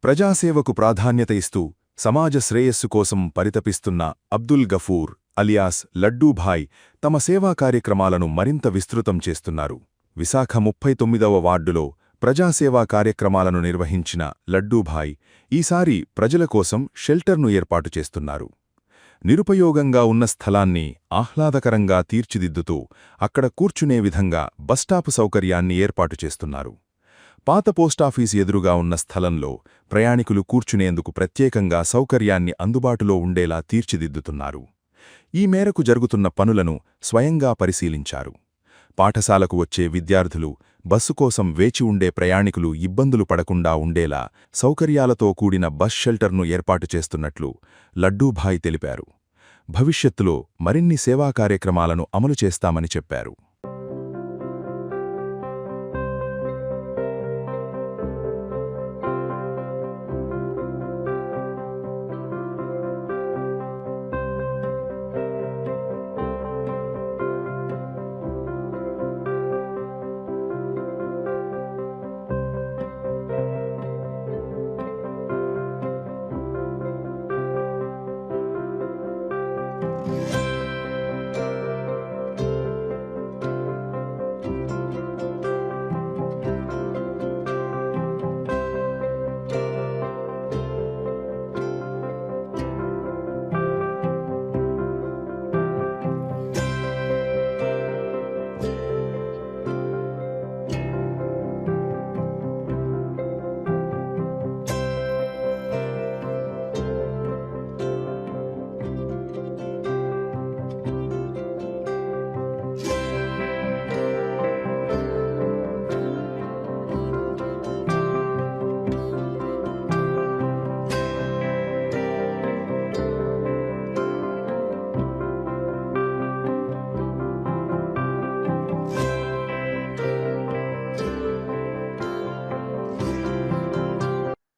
ప్రజాసేవకు ప్రాధాన్యత ఇస్తూ సమాజ శ్రేయస్సు కోసం పరితపిస్తున్న అబ్దుల్ గఫూర్ అలియాస్ లడ్డూభాయ్ తమ సేవా కార్యక్రమాలను మరింత విస్తృతం చేస్తున్నారు. విశాఖ 39వ వార్డులో ప్రజాసేవా కార్యక్రమాలను నిర్వహించిన లడ్డూభాయ్ ఈసారి ప్రజల కోసం షెల్టర్ను ఏర్పాటు చేస్తున్నారు. నిరుపయోగంగా ఉన్న స్థలాన్ని ఆహ్లాదకరంగా తీర్చిదిద్దుతూ అక్కడ కూర్చునే విధంగా బస్టాపు సౌకర్యాన్ని ఏర్పాటు చేస్తున్నారు. పాత పోస్టాఫీసు ఎదురుగా ఉన్న స్థలంలో ప్రయాణికులు కూర్చునేందుకు ప్రత్యేకంగా సౌకర్యాన్ని అందుబాటులో ఉండేలా తీర్చిదిద్దుతున్నారు. ఈ మేరకు జరుగుతున్న పనులను స్వయంగా పరిశీలించారు. పాఠశాలకు వచ్చే విద్యార్థులు, బస్సు కోసం వేచి ఉండే ప్రయాణికులు ఇబ్బందులు పడకుండా ఉండేలా సౌకర్యాలతో కూడిన బస్ షెల్టర్ను ఏర్పాటు చేస్తున్నట్లు లడ్డూభాయ్ తెలిపారు. భవిష్యత్తులో మరిన్ని సేవా కార్యక్రమాలను అమలు చేస్తామని చెప్పారు.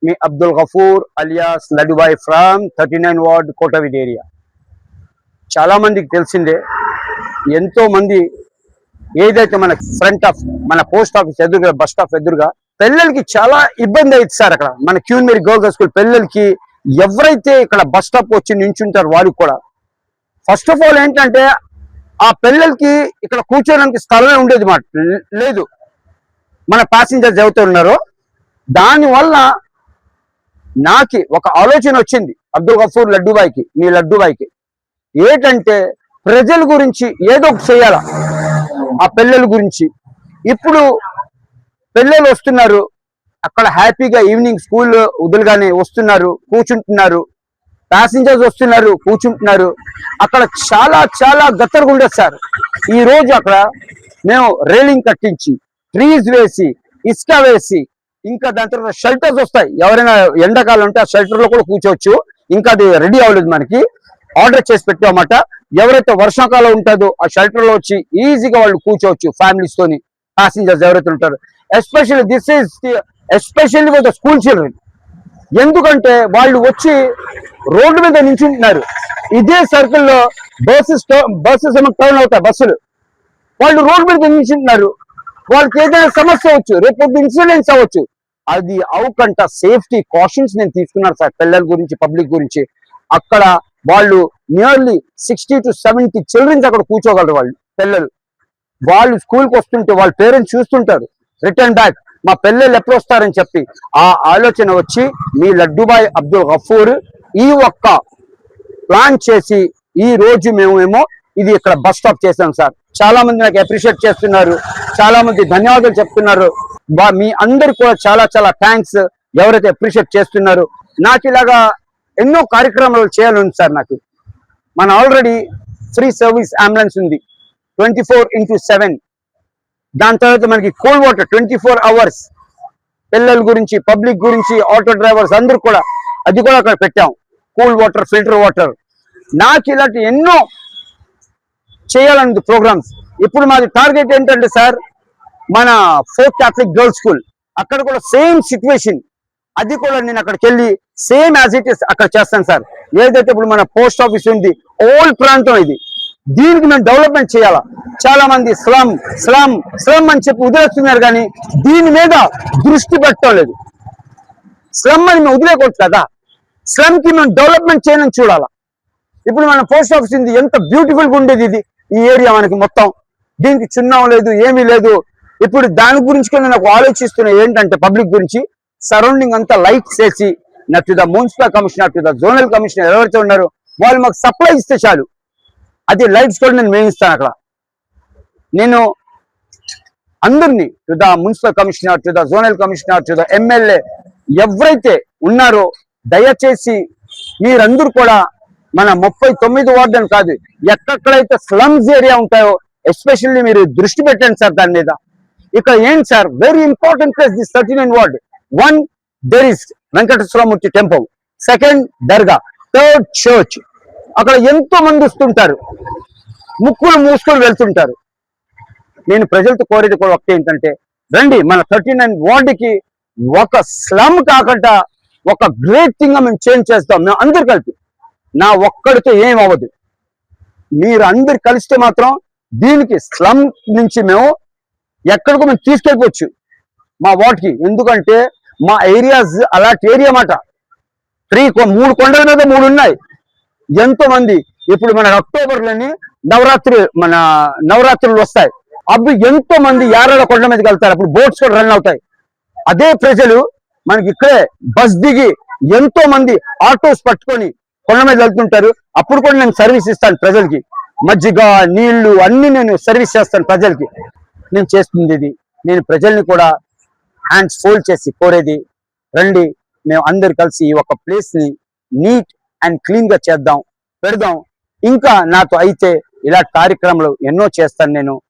Me Abdul Ghafoor alias Laddubai from 39 Ward Kotavid area. చాలా మందికి తెలిసిందే, ఎంతో మంది ఏదైతే మన ఫ్రంట్ ఆఫ్ మన పోస్ట్ ఆఫీస్ ఎదురుగా బస్ స్టాప్ ఎదురుగా పిల్లలకి చాలా ఇబ్బంది అవుతుంది సార్. అక్కడ మన క్యూన్ మేరీ గర్ల్స్ స్కూల్ పిల్లలకి ఎవరైతే ఇక్కడ బస్ స్టాప్ వచ్చి నించుంటారు వాళ్ళకి కూడా ఫస్ట్ ఆఫ్ ఆల్ ఏంటంటే ఆ పిల్లలకి ఇక్కడ కూర్చోడానికి స్థలమే ఉండేది మాట లేదు. మన ప్యాసింజర్స్ ఎవరైతే ఉన్నారో దానివల్ల నాకు ఒక ఆలోచన వచ్చింది అబ్దుల్ గఫూర్ లడ్డూబాయ్కి, మీ లడ్డూబాయ్కి, ఏంటంటే ప్రజల గురించి ఏదో ఒకటి చేయాలా. ఆ పిల్లల గురించి ఇప్పుడు పిల్లలు వస్తున్నారు అక్కడ హ్యాపీగా ఈవినింగ్ స్కూల్ వదులుగానే వస్తున్నారు, కూర్చుంటున్నారు, ప్యాసింజర్స్ వస్తున్నారు, కూర్చుంటున్నారు. అక్కడ చాలా చాలా గత్తరగా ఉండేది సార్. ఈ రోజు అక్కడ మేము రైలింగ్ కట్టించి, ట్రీస్ వేసి, ఇసుక వేసి, ఇంకా దాని తర్వాత షెల్టర్స్ వస్తాయి. ఎవరైనా ఎండాకాలం ఉంటే ఆ షెల్టర్ లో కూడా కూర్చోవచ్చు. ఇంకా అది రెడీ అవ్వలేదు, మనకి ఆర్డర్ చేసి పెట్టామన్నమాట. ఎవరైతే వర్షాకాలం ఉంటుందో ఆ షెల్టర్ లో వచ్చి ఈజీగా వాళ్ళు కూర్చోవచ్చు ఫ్యామిలీస్ తోని, ప్యాసింజర్స్ ఎవరైతే ఉంటారో. Especially this is especially for the school children. ఎందుకంటే వాళ్ళు వచ్చి రోడ్డు మీద నించుంటున్నారు. ఇదే సర్కిల్లో బస్సెస్ ఏమో టర్న్ అవుతాయి బస్సులు, వాళ్ళు రోడ్డు మీద నించుంటున్నారు. వాళ్ళకి ఏదైనా సమస్య అవచ్చు, రేపు ఇన్సిడెంట్స్ అవ్వచ్చు. అది అవకంట సేఫ్టీ కాషన్స్ నేను తీసుకున్నాను సార్ పిల్లల గురించి, పబ్లిక్ గురించి. అక్కడ వాళ్ళు నియర్లీ 60 to 70 చిల్డ్రన్స్ అక్కడ కూర్చోగలరు. వాళ్ళు పిల్లలు వాళ్ళు స్కూల్కి వస్తుంటే వాళ్ళ పేరెంట్స్ చూస్తుంటారు, రిటర్న్ బ్యాక్ మా పిల్లలు ఎప్పుడు వస్తారని చెప్పి ఆ ఆలోచన వచ్చి మీ లడ్డూబాయ్ అబ్దుల్ గఫూర్ ఈ ఒక్క ప్లాన్ చేసి ఈ రోజు మేమేమో ఇది ఇక్కడ బస్ స్టాప్ చేశాం సార్. చాలా మంది నాకు అప్రిషియేట్ చేస్తున్నారు, చాలా మంది ధన్యవాదాలు చెప్తున్నారు. మీ అందరికి కూడా చాలా చాలా థ్యాంక్స్ ఎవరైతే అప్రిషియేట్ చేస్తున్నారు. నాకు ఇలాగా ఎన్నో కార్యక్రమాలు చేయాలని సార్. నాకు మన ఆల్రెడీ ఫ్రీ సర్వీస్ అంబులెన్స్ ఉంది 24/7. దాని తర్వాత మనకి కూల్ వాటర్ 24 hours పిల్లల గురించి, పబ్లిక్ గురించి, ఆటో డ్రైవర్స్ అందరూ కూడా అది కూడా అక్కడ పెట్టాం. Cool water, filter water. నాకు ఇలాంటి ఎన్నో చేయాలని ప్రోగ్రామ్స్. ఇప్పుడు మాది టార్గెట్ ఏంటంటే సార్, మన ఫోర్త్ క్యాథలిక్ గర్ల్స్ స్కూల్ అక్కడ కూడా సేమ్ సిచ్యువేషన్. అది కూడా నేను అక్కడికి వెళ్ళి సేమ్ యాజ్ ఇట్ ఇస్ అక్కడ చేస్తాను సార్. ఏదైతే ఇప్పుడు మన పోస్ట్ ఆఫీస్ ఉంది, ఓల్డ్ ప్రాంతం ఇది, దీనికి మేము డెవలప్మెంట్ చేయాలా. చాలా మంది స్లమ్ స్లమ్ స్లమ్ అని చెప్పి వదిలేస్తున్నారు, కానీ దీని మీద దృష్టి పెట్టడం లేదు. స్లమ్ అని మేము వదిలేకూడదు కదా. స్లమ్ కి మేము డెవలప్మెంట్ చేయని చూడాలా. ఇప్పుడు మన పోస్ట్ ఆఫీస్ ఉంది, ఎంత బ్యూటిఫుల్ గా ఉండేది ఇది, ఈ ఏరియా మనకి మొత్తం. దీనికి చిన్నం లేదు, ఏమీ లేదు. ఇప్పుడు దాని గురించి కూడా నాకు ఆలోచిస్తున్నా ఏంటంటే పబ్లిక్ గురించి, సరౌండింగ్ అంతా లైట్స్ వేసి to the municipal commissioner, to the zonal commissioner ఎవరైతే ఉన్నారో వాళ్ళు మాకు సప్లై ఇస్తే చాలు. అది లైట్స్ కూడా నేను వేయిస్తాను అక్కడ. నేను అందరినీ to the municipal commissioner, to the zonal commissioner, to the MLA ఎవరైతే ఉన్నారో దయచేసి మీరందరూ కూడా మన 39 వార్డు అని కాదు, ఎక్కడైతే స్లమ్స్ ఏరియా ఉంటాయో ఎస్పెషల్లీ మీరు దృష్టి పెట్టండి సార్ దాని మీద. ఇక్కడ ఏంటి sir, very important place this 39 ward. 1 there is Venkateswaramurthy temple, 2nd dargah, 3rd church. అక్కడ ఎంతో మంది వస్తుంటారు, ముక్కులు మూసుకొని వెళ్తుంటారు. నేను ప్రజలతో కోరేది కూడా ఒకటి ఏంటంటే, రండి మన 39 వార్డుకి ఒక స్లమ్ కాకుండా ఒక గ్రేట్ థింగ్ గా మేము చేంజ్ చేస్తాం. మేము అందరు కలిపి, నా ఒక్కడితో ఏం అవ్వదు. మీరు అందరు కలిస్తే మాత్రం దీనికి స్లమ్ నుంచి మేము ఎక్కడికో మేము తీసుకెళ్ళిపోవచ్చు మా వార్డ్కి. ఎందుకంటే మా ఏరియాస్ అలాంటి ఏరియా మాట. 3 కొండల మీద 3 ఉన్నాయి. ఎంతో మంది ఇప్పుడు మన అక్టోబర్లోని నవరాత్రులు వస్తాయి. అప్పుడు ఎంతో మంది యారాల కొండ మీదకి వెళ్తారు. అప్పుడు బోట్స్ కూడా రన్ అవుతాయి. అదే ప్రజలు మనకి ఇక్కడే బస్ దిగి ఎంతో మంది ఆటోస్ పట్టుకొని కొండ మీద వెళ్తుంటారు. అప్పుడు కూడా నేను సర్వీస్ ఇస్తాను ప్రజలకి, మజ్జిగ, నీళ్లు అన్ని నేను సర్వీస్ చేస్తాను ప్రజలకి. నేను చేస్తుంది ఇది. నేను ప్రజల్ని కూడా హ్యాండ్స్ ఫోల్డ్ చేసి కోరేది, రండి మేము అందరు కలిసి ఈ ఒక ప్లేస్ ని నీట్ అండ్ క్లీన్ గా చేద్దాం, పెడదాం. ఇంకా నాతో అయితే ఇలాంటి కార్యక్రమాలు ఎన్నో చేస్తాను నేను.